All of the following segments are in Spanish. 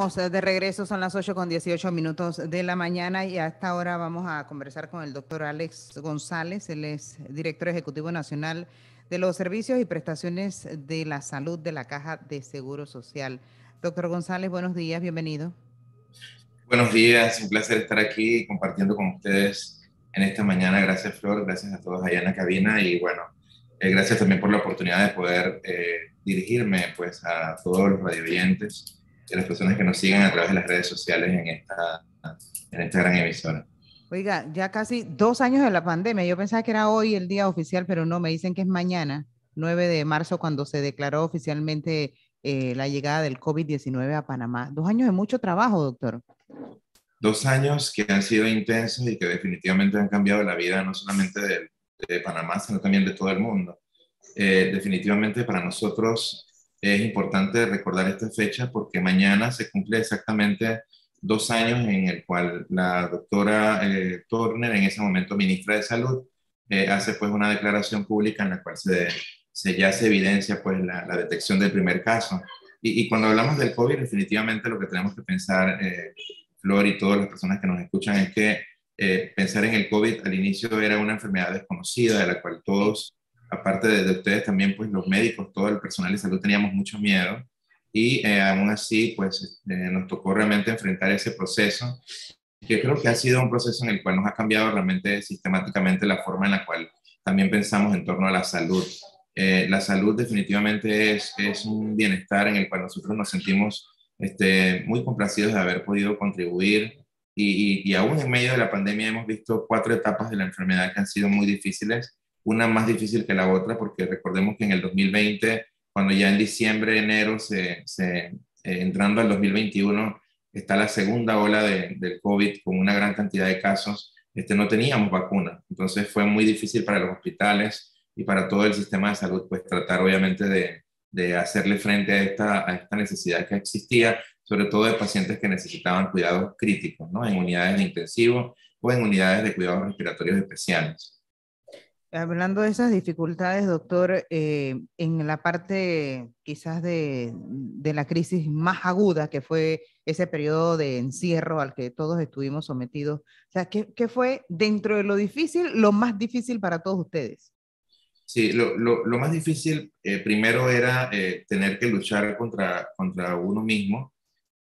De regreso, son las 8:18 de la mañana y a esta hora vamos a conversar con el doctor Alex González. Él es director ejecutivo nacional de los servicios y prestaciones de la salud de la Caja de Seguro Social. Doctor González, buenos días, bienvenido. Buenos días, un placer estar aquí compartiendo con ustedes en esta mañana. Gracias, Flor, gracias a todos allá en la cabina y bueno, gracias también por la oportunidad de poder dirigirme pues a todos los radioyentes y a las personas que nos siguen a través de las redes sociales en esta gran emisora. Oiga, ya casi 2 años de la pandemia. Yo pensaba que era hoy el día oficial, pero no, me dicen que es mañana, 9 de marzo, cuando se declaró oficialmente la llegada del COVID-19 a Panamá. 2 años de mucho trabajo, doctor. 2 años que han sido intensos y que definitivamente han cambiado la vida no solamente de Panamá, sino también de todo el mundo. Definitivamente para nosotros es importante recordar esta fecha porque mañana se cumple exactamente 2 años en el cual la doctora Turner, en ese momento ministra de Salud, hace pues una declaración pública en la cual ya se evidencia pues la detección del primer caso. Y cuando hablamos del COVID, definitivamente lo que tenemos que pensar, Flor y todas las personas que nos escuchan, es que pensar en el COVID al inicio era una enfermedad desconocida de la cual todos, aparte de ustedes también, pues los médicos, todo el personal de salud teníamos mucho miedo y aún así, pues nos tocó realmente enfrentar ese proceso, que creo que ha sido un proceso en el cual nos ha cambiado realmente sistemáticamente la forma en la cual también pensamos en torno a la salud. La salud definitivamente es un bienestar en el cual nosotros nos sentimos muy complacidos de haber podido contribuir y aún en medio de la pandemia hemos visto 4 etapas de la enfermedad que han sido muy difíciles, una más difícil que la otra, porque recordemos que en el 2020, cuando ya en diciembre, enero, entrando al 2021, está la segunda ola del COVID con una gran cantidad de casos, no teníamos vacuna. Entonces fue muy difícil para los hospitales y para todo el sistema de salud, pues tratar obviamente de hacerle frente a esta necesidad que existía, sobre todo de pacientes que necesitaban cuidados críticos, ¿no? En unidades de intensivo o en unidades de cuidados respiratorios especiales. Hablando de esas dificultades, doctor, en la parte quizás de la crisis más aguda, que fue ese periodo de encierro al que todos estuvimos sometidos, o sea, ¿qué fue dentro de lo difícil, lo más difícil para todos ustedes? Sí, lo más difícil primero era tener que luchar contra uno mismo.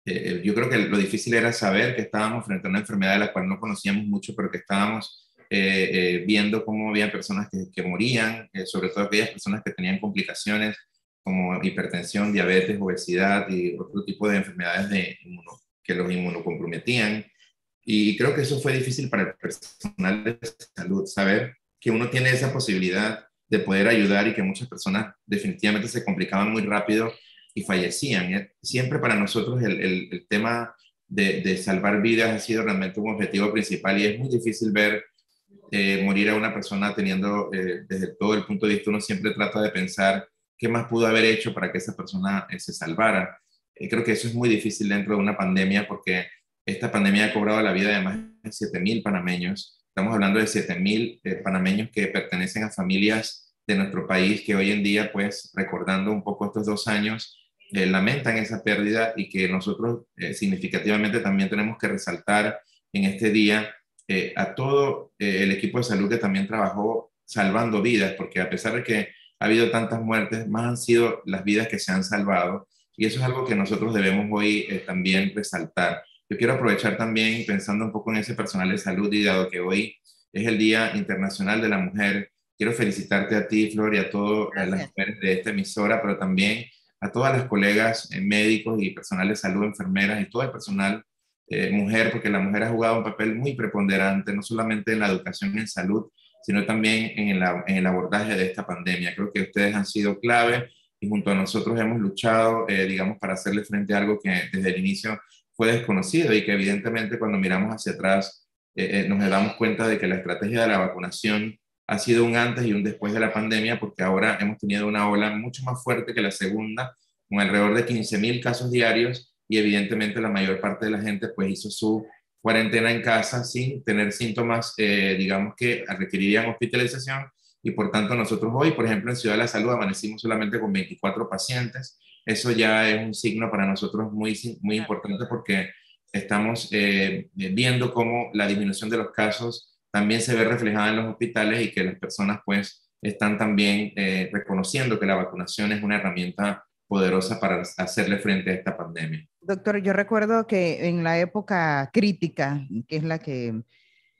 Yo creo que lo difícil era saber que estábamos frente a una enfermedad de la cual no conocíamos mucho, pero que estábamos viendo cómo había personas que morían, sobre todo aquellas personas que tenían complicaciones como hipertensión, diabetes, obesidad y otro tipo de enfermedades que los inmunocomprometían. Y creo que eso fue difícil para el personal de salud, saber que uno tiene esa posibilidad de poder ayudar y que muchas personas definitivamente se complicaban muy rápido y fallecían. Siempre para nosotros el tema de salvar vidas ha sido realmente un objetivo principal y es muy difícil ver morir a una persona teniendo, desde todo el punto de vista, uno siempre trata de pensar qué más pudo haber hecho para que esa persona se salvara. Creo que eso es muy difícil dentro de una pandemia porque esta pandemia ha cobrado la vida de más de 7.000 panameños. Estamos hablando de 7.000 panameños que pertenecen a familias de nuestro país que hoy en día, pues recordando un poco estos 2 años, lamentan esa pérdida y que nosotros significativamente también tenemos que resaltar en este día a todo el equipo de salud que también trabajó salvando vidas, porque a pesar de que ha habido tantas muertes, más han sido las vidas que se han salvado, y eso es algo que nosotros debemos hoy también resaltar. Yo quiero aprovechar también, pensando un poco en ese personal de salud, y dado que hoy es el Día Internacional de la Mujer, quiero felicitarte a ti, Flor, y a todas las Gracias. mujeres de esta emisora, pero también a todas las colegas médicos y personal de salud, enfermeras y todo el personal mujer, porque la mujer ha jugado un papel muy preponderante, no solamente en la educación en salud, sino también en el abordaje de esta pandemia. Creo que ustedes han sido clave y junto a nosotros hemos luchado, digamos, para hacerle frente a algo que desde el inicio fue desconocido y que evidentemente cuando miramos hacia atrás nos damos cuenta de que la estrategia de la vacunación ha sido un antes y un después de la pandemia, porque ahora hemos tenido una ola mucho más fuerte que la segunda, con alrededor de 15.000 casos diarios y evidentemente la mayor parte de la gente pues hizo su cuarentena en casa sin tener síntomas, digamos, que requerirían hospitalización y por tanto nosotros hoy, por ejemplo, en Ciudad de la Salud amanecimos solamente con 24 pacientes eso ya es un signo para nosotros muy importante porque estamos viendo cómo la disminución de los casos también se ve reflejada en los hospitales y que las personas pues están también reconociendo que la vacunación es una herramienta poderosa para hacerle frente a esta pandemia. Doctor, yo recuerdo que en la época crítica, que es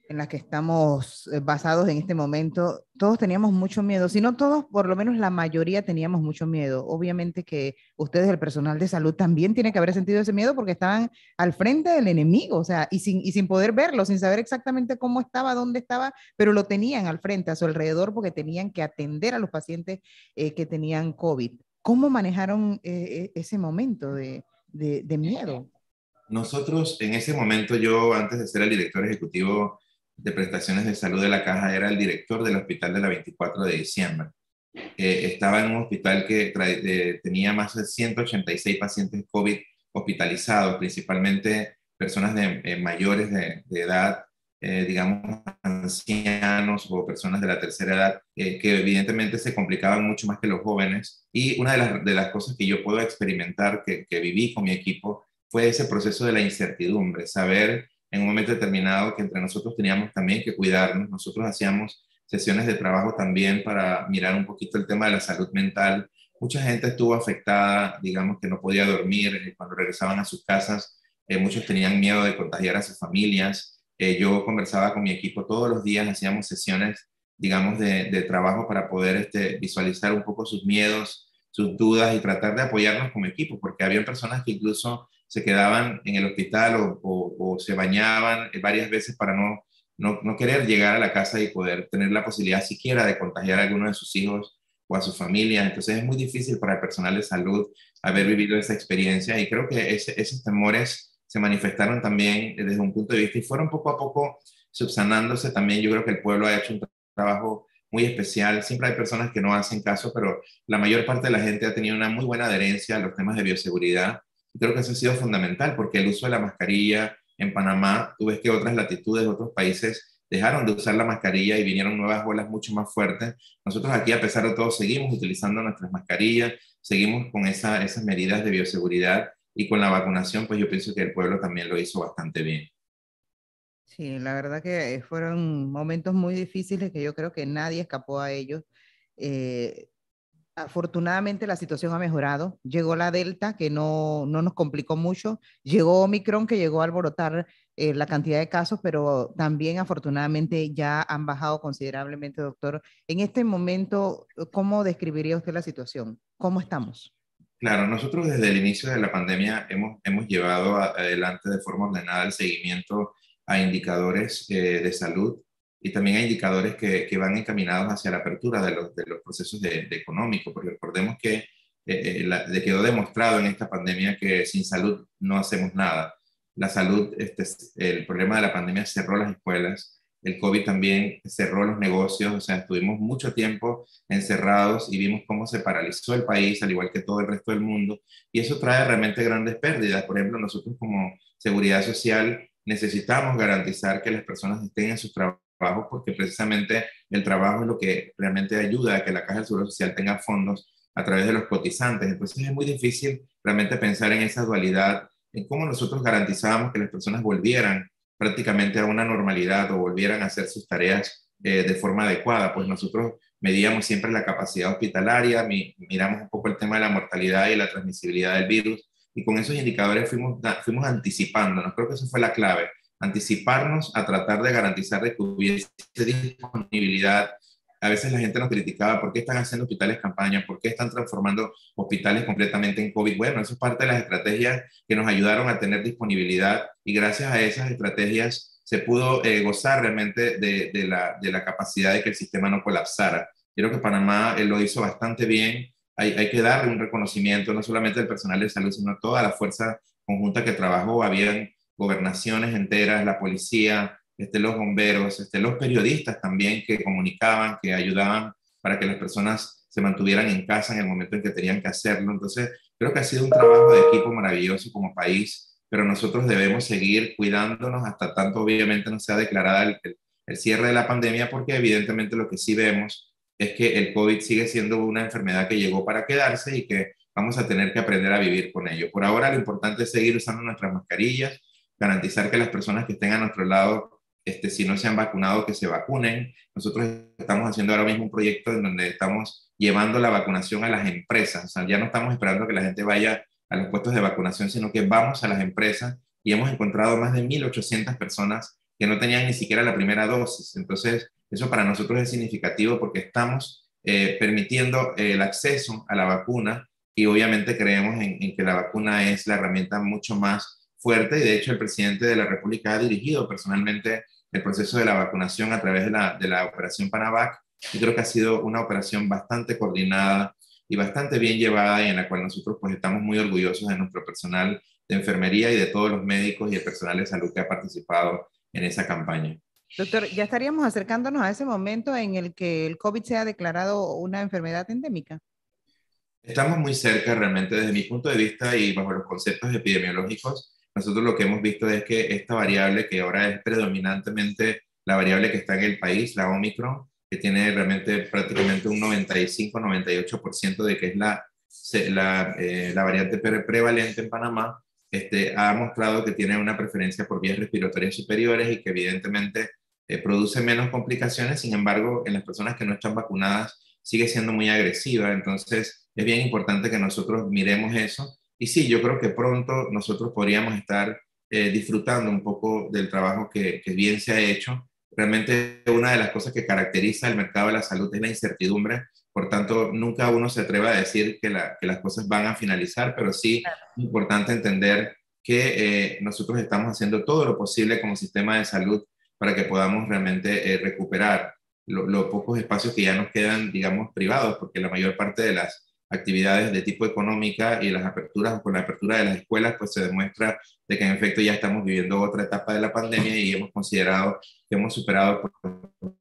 en la que estamos basados en este momento, todos teníamos mucho miedo, si no todos, por lo menos la mayoría teníamos mucho miedo. Obviamente que ustedes, el personal de salud, también tiene que haber sentido ese miedo porque estaban al frente del enemigo, o sea, y sin poder verlo, sin saber exactamente cómo estaba, dónde estaba, pero lo tenían al frente, a su alrededor, porque tenían que atender a los pacientes que tenían COVID. ¿Cómo manejaron ese momento de miedo? Nosotros en ese momento, yo antes de ser el director ejecutivo de prestaciones de salud de la Caja, era el director del hospital de la 24 de diciembre. Estaba en un hospital que tenía más de 186 pacientes COVID hospitalizados, principalmente personas mayores de edad, digamos ancianos o personas de la tercera edad, que evidentemente se complicaban mucho más que los jóvenes. Y una de las cosas que yo puedo experimentar, que viví con mi equipo, fue ese proceso de la incertidumbre, saber en un momento determinado que entre nosotros teníamos también que cuidarnos. Nosotros hacíamos sesiones de trabajo también para mirar un poquito el tema de la salud mental. Mucha gente estuvo afectada, digamos que no podía dormir cuando regresaban a sus casas. Muchos tenían miedo de contagiar a sus familias. Yo conversaba con mi equipo todos los días, hacíamos sesiones, digamos, de trabajo para poder visualizar un poco sus miedos, sus dudas y tratar de apoyarnos como equipo, porque había personas que incluso se quedaban en el hospital o se bañaban varias veces para no querer llegar a la casa y poder tener la posibilidad siquiera de contagiar a alguno de sus hijos o a su familia. Entonces es muy difícil para el personal de salud haber vivido esa experiencia y creo que esos temores se manifestaron también desde un punto de vista y fueron poco a poco subsanándose también. Yo creo que el pueblo ha hecho un trabajo muy especial. Siempre hay personas que no hacen caso, pero la mayor parte de la gente ha tenido una muy buena adherencia a los temas de bioseguridad. Creo que eso ha sido fundamental porque el uso de la mascarilla en Panamá, tú ves que otras latitudes, otros países dejaron de usar la mascarilla y vinieron nuevas olas mucho más fuertes. Nosotros aquí, a pesar de todo, seguimos utilizando nuestras mascarillas, seguimos con esas medidas de bioseguridad y con la vacunación, pues yo pienso que el pueblo también lo hizo bastante bien. Sí, la verdad que fueron momentos muy difíciles que yo creo que nadie escapó a ellos. Eh, Afortunadamente la situación ha mejorado. Llegó la Delta, que no nos complicó mucho. Llegó Omicron, que llegó a alborotar la cantidad de casos, pero también afortunadamente ya han bajado considerablemente, doctor. En este momento, ¿cómo describiría usted la situación? ¿Cómo estamos? Claro, nosotros desde el inicio de la pandemia hemos llevado adelante de forma ordenada el seguimiento a indicadores de salud y también a indicadores que van encaminados hacia la apertura de los procesos de económico, porque recordemos que le quedó demostrado en esta pandemia que sin salud no hacemos nada. La salud, el problema de la pandemia cerró las escuelas, el COVID también cerró los negocios, o sea, estuvimos mucho tiempo encerrados y vimos cómo se paralizó el país, al igual que todo el resto del mundo, y eso trae realmente grandes pérdidas. Por ejemplo, nosotros como seguridad social necesitamos garantizar que las personas estén en sus trabajos porque precisamente el trabajo es lo que realmente ayuda a que la Caja del Seguro Social tenga fondos a través de los cotizantes. Entonces es muy difícil realmente pensar en esa dualidad, en cómo nosotros garantizábamos que las personas volvieran prácticamente a una normalidad o volvieran a hacer sus tareas de forma adecuada. Pues nosotros medíamos siempre la capacidad hospitalaria, miramos un poco el tema de la mortalidad y la transmisibilidad del virus, y con esos indicadores fuimos anticipándonos. Creo que eso fue la clave, anticiparnos a tratar de garantizar de que hubiese disponibilidad. A veces la gente nos criticaba, ¿por qué están haciendo hospitales campaña? ¿Por qué están transformando hospitales completamente en COVID? Bueno, eso es parte de las estrategias que nos ayudaron a tener disponibilidad y gracias a esas estrategias se pudo gozar realmente de la capacidad de que el sistema no colapsara. Creo que Panamá lo hizo bastante bien. Hay que darle un reconocimiento no solamente al personal de salud, sino a toda la fuerza conjunta que trabajó. Habían gobernaciones enteras, la policía, los bomberos, los periodistas también que comunicaban, que ayudaban para que las personas se mantuvieran en casa en el momento en que tenían que hacerlo. Entonces, creo que ha sido un trabajo de equipo maravilloso como país, pero nosotros debemos seguir cuidándonos hasta tanto obviamente no sea declarada el cierre de la pandemia, porque evidentemente lo que sí vemos es que el COVID sigue siendo una enfermedad que llegó para quedarse y que vamos a tener que aprender a vivir con ello. Por ahora lo importante es seguir usando nuestras mascarillas, garantizar que las personas que estén a nuestro lado, si no se han vacunado, que se vacunen. Nosotros estamos haciendo ahora mismo un proyecto en donde estamos llevando la vacunación a las empresas. O sea, ya no estamos esperando que la gente vaya a los puestos de vacunación, sino que vamos a las empresas y hemos encontrado más de 1.800 personas que no tenían ni siquiera la primera dosis. Entonces, eso para nosotros es significativo porque estamos permitiendo el acceso a la vacuna y obviamente creemos en que la vacuna es la herramienta mucho más fuerte y de hecho el presidente de la República ha dirigido personalmente el proceso de la vacunación a través de la operación Panavac y creo que ha sido una operación bastante coordinada y bastante bien llevada y en la cual nosotros pues estamos muy orgullosos de nuestro personal de enfermería y de todos los médicos y el personal de salud que ha participado en esa campaña. Doctor, ya estaríamos acercándonos a ese momento en el que el COVID sea declarado una enfermedad endémica. Estamos muy cerca realmente desde mi punto de vista y bajo los conceptos epidemiológicos. Nosotros lo que hemos visto es que esta variable que ahora es predominantemente la variable que está en el país, la Omicron, que tiene realmente prácticamente un 95-98% de que es la variante prevalente en Panamá, ha mostrado que tiene una preferencia por vías respiratorias superiores y que evidentemente produce menos complicaciones. Sin embargo, en las personas que no están vacunadas sigue siendo muy agresiva. Entonces, es bien importante que nosotros miremos eso. Y sí, yo creo que pronto nosotros podríamos estar disfrutando un poco del trabajo que bien se ha hecho. Realmente una de las cosas que caracteriza el mercado de la salud es la incertidumbre. Por tanto, nunca uno se atreve a decir que las cosas van a finalizar, pero sí es importante entender que nosotros estamos haciendo todo lo posible como sistema de salud para que podamos realmente recuperar los pocos espacios que ya nos quedan, digamos, privados, porque la mayor parte de las actividades de tipo económica y las aperturas, con la apertura de las escuelas, pues se demuestra de que en efecto ya estamos viviendo otra etapa de la pandemia y hemos considerado que hemos superado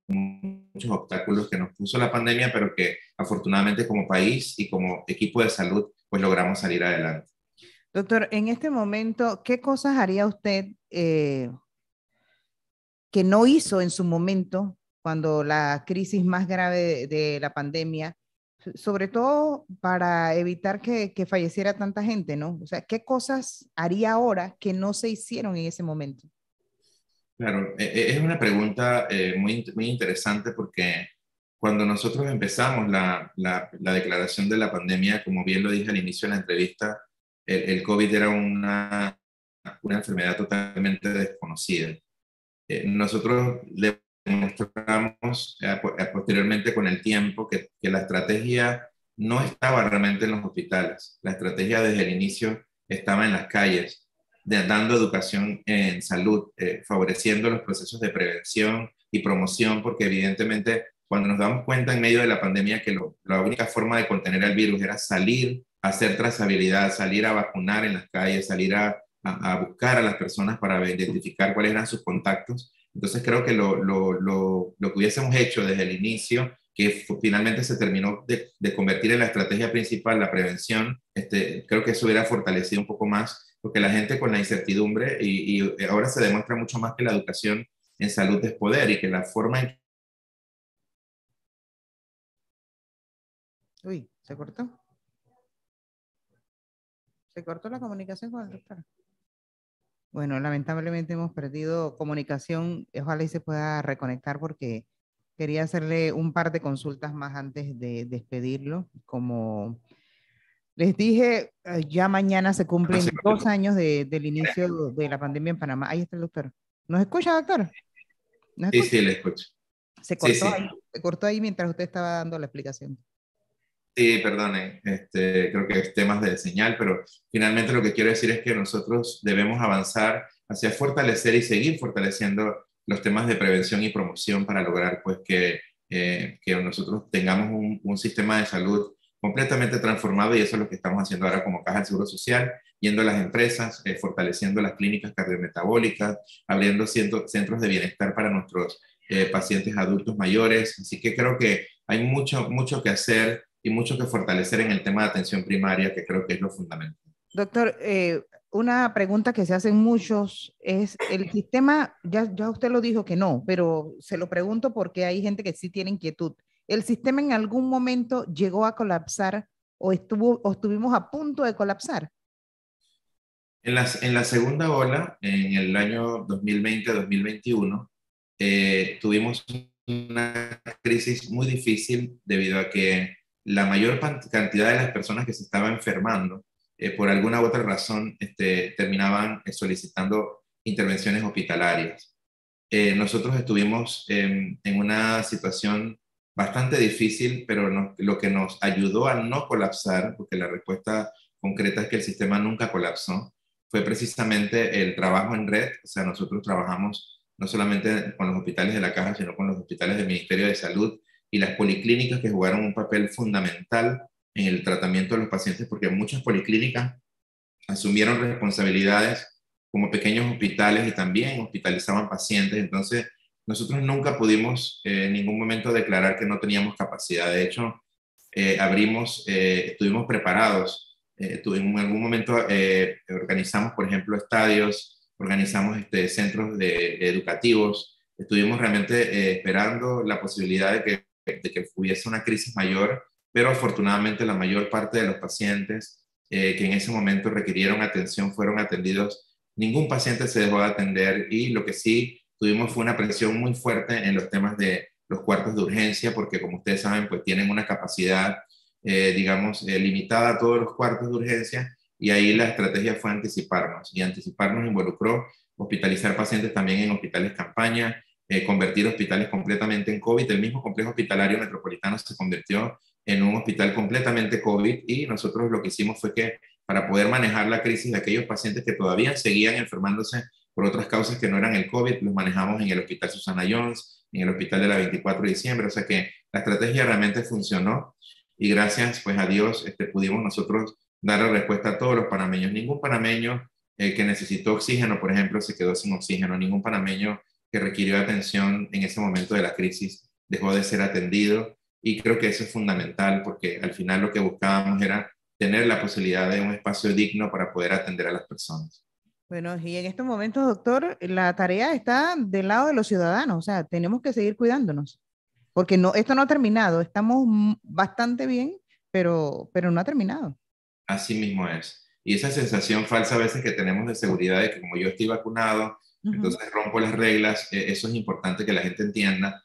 muchos obstáculos que nos puso la pandemia, pero que afortunadamente como país y como equipo de salud, pues logramos salir adelante. Doctor, en este momento, ¿qué cosas haría usted que no hizo en su momento cuando la crisis más grave de la pandemia, sobre todo para evitar que falleciera tanta gente, ¿no? O sea, ¿qué cosas haría ahora que no se hicieron en ese momento? Claro, es una pregunta muy interesante porque cuando nosotros empezamos la declaración de la pandemia, como bien lo dije al inicio de la entrevista, el COVID era una enfermedad totalmente desconocida. Nosotros demostramos posteriormente con el tiempo que la estrategia no estaba realmente en los hospitales. La estrategia desde el inicio estaba en las calles, dando educación en salud, favoreciendo los procesos de prevención y promoción, porque evidentemente cuando nos damos cuenta en medio de la pandemia que la única forma de contener el virus era salir a hacer trazabilidad, salir a vacunar en las calles, salir a buscar a las personas para identificar cuáles eran sus contactos. Entonces creo que lo que hubiésemos hecho desde el inicio, que finalmente se terminó de convertir en la estrategia principal, la prevención, creo que eso hubiera fortalecido un poco más, porque la gente con la incertidumbre, y ahora se demuestra mucho más que la educación en salud es poder, y que la forma en... Uy, ¿se cortó? ¿Se cortó la comunicación con el doctor? Bueno, lamentablemente hemos perdido comunicación. Ojalá y se pueda reconectar porque quería hacerle un par de consultas más antes de despedirlo. Como les dije, ya mañana se cumplen 2 años del inicio de la pandemia en Panamá. Ahí está el doctor. ¿Nos escucha, doctor? ¿Nos Sí, escucha? sí, le escucho. Sí, Ahí, sí. se cortó ahí mientras usted estaba dando la explicación. Sí, perdone, creo que es temas de señal, pero finalmente lo que quiero decir es que nosotros debemos avanzar hacia fortalecer y seguir fortaleciendo los temas de prevención y promoción para lograr pues que nosotros tengamos un sistema de salud completamente transformado y eso es lo que estamos haciendo ahora como Caja del Seguro Social, yendo a las empresas, fortaleciendo las clínicas cardiometabólicas, abriendo centros de bienestar para nuestros pacientes adultos mayores, así que creo que hay mucho que hacer y mucho que fortalecer en el tema de atención primaria, que creo que es lo fundamental. Doctor, una pregunta que se hacen muchos es, el sistema, ya usted lo dijo que no, pero se lo pregunto porque hay gente que sí tiene inquietud. ¿El sistema en algún momento llegó a colapsar o estuvimos a punto de colapsar? En la segunda ola, en el año 2020-2021, tuvimos una crisis muy difícil debido a que la mayor cantidad de las personas que se estaban enfermando, por alguna u otra razón, terminaban solicitando intervenciones hospitalarias. Nosotros estuvimos en una situación bastante difícil, pero lo que nos ayudó a no colapsar, porque la respuesta concreta es que el sistema nunca colapsó, fue precisamente el trabajo en red. O sea, nosotros trabajamos no solamente con los hospitales de la Caja, sino con los hospitales del Ministerio de Salud y las policlínicas, que jugaron un papel fundamental en el tratamiento de los pacientes, porque muchas policlínicas asumieron responsabilidades como pequeños hospitales y también hospitalizaban pacientes. Entonces, nosotros nunca pudimos en ningún momento declarar que no teníamos capacidad. De hecho, estuvimos preparados. En algún momento organizamos, por ejemplo, estadios, organizamos centros educativos. Estuvimos realmente esperando la posibilidad de que hubiese una crisis mayor, pero afortunadamente la mayor parte de los pacientes que en ese momento requirieron atención fueron atendidos. Ningún paciente se dejó de atender, y lo que sí tuvimos fue una presión muy fuerte en los temas de los cuartos de urgencia, porque como ustedes saben, pues tienen una capacidad, digamos, limitada a todos los cuartos de urgencia, y ahí la estrategia fue anticiparnos, y anticiparnos involucró hospitalizar pacientes también en hospitales campaña, convertir hospitales completamente en COVID. El mismo complejo hospitalario metropolitano se convirtió en un hospital completamente COVID, y nosotros lo que hicimos fue que, para poder manejar la crisis de aquellos pacientes que todavía seguían enfermándose por otras causas que no eran el COVID, los manejamos en el Hospital Susana Jones, en el Hospital de la 24 de diciembre. O sea que la estrategia realmente funcionó, y gracias pues a Dios pudimos nosotros dar respuesta a todos los panameños. Ningún panameño que necesitó oxígeno, por ejemplo, se quedó sin oxígeno. Ningún panameño que requirió atención en ese momento de la crisis dejó de ser atendido. Y creo que eso es fundamental, porque al final lo que buscábamos era tener la posibilidad de un espacio digno para poder atender a las personas. Bueno, y en estos momentos, doctor, la tarea está del lado de los ciudadanos, o sea, tenemos que seguir cuidándonos, porque no, esto no ha terminado, estamos bastante bien, pero no ha terminado. Así mismo es. Y esa sensación falsa a veces que tenemos de seguridad, de que como yo estoy vacunado, Ujú. entonces rompo las reglas. Eso es importante que la gente entienda,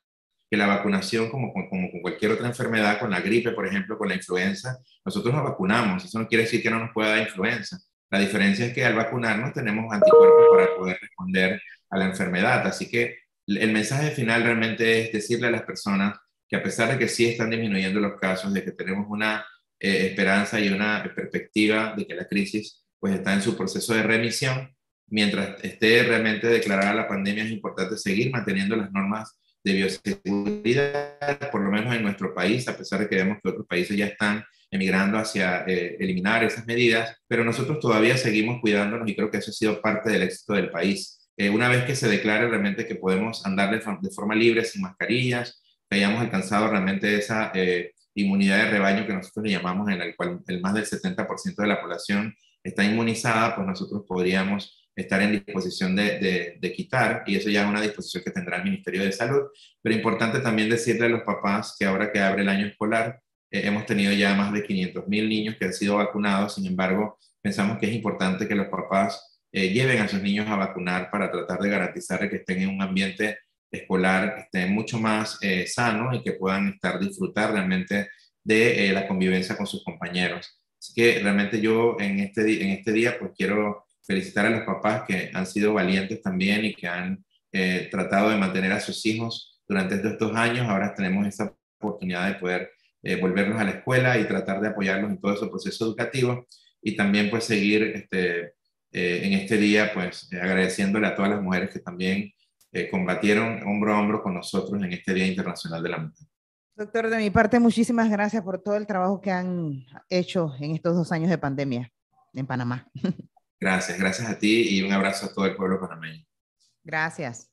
que la vacunación, como con cualquier otra enfermedad, con la gripe, por ejemplo, con la influenza, nosotros nos vacunamos. Eso no quiere decir que no nos pueda dar influenza. La diferencia es que al vacunarnos tenemos anticuerpos para poder responder a la enfermedad. Así que el mensaje final realmente es decirle a las personas que, a pesar de que sí están disminuyendo los casos, de que tenemos una esperanza y una perspectiva de que la crisis pues está en su proceso de remisión, mientras esté realmente declarada la pandemia, es importante seguir manteniendo las normas de bioseguridad, por lo menos en nuestro país, a pesar de que vemos que otros países ya están emigrando hacia eliminar esas medidas, pero nosotros todavía seguimos cuidándonos, y creo que eso ha sido parte del éxito del país. Una vez que se declare realmente que podemos andar de forma libre, sin mascarillas, que hayamos alcanzado realmente esa inmunidad de rebaño que nosotros le llamamos, en el cual el más del 70% de la población está inmunizada, pues nosotros podríamos estar en disposición de quitar, y eso ya es una disposición que tendrá el Ministerio de Salud. Pero importante también decirle a los papás que ahora que abre el año escolar, hemos tenido ya más de 500.000 niños que han sido vacunados. Sin embargo, pensamos que es importante que los papás lleven a sus niños a vacunar, para tratar de garantizar que estén en un ambiente escolar que esté mucho más sano, y que puedan disfrutar realmente de la convivencia con sus compañeros. Así que realmente yo en este día pues quiero felicitar a los papás que han sido valientes también, y que han tratado de mantener a sus hijos durante estos 2 años. Ahora tenemos esta oportunidad de poder volverlos a la escuela y tratar de apoyarlos en todo ese proceso educativo, y también pues seguir en este día pues agradeciéndole a todas las mujeres que también combatieron hombro a hombro con nosotros en este Día Internacional de la Mujer. Doctor, de mi parte, muchísimas gracias por todo el trabajo que han hecho en estos 2 años de pandemia en Panamá. Gracias, gracias a ti, y un abrazo a todo el pueblo panameño. Gracias.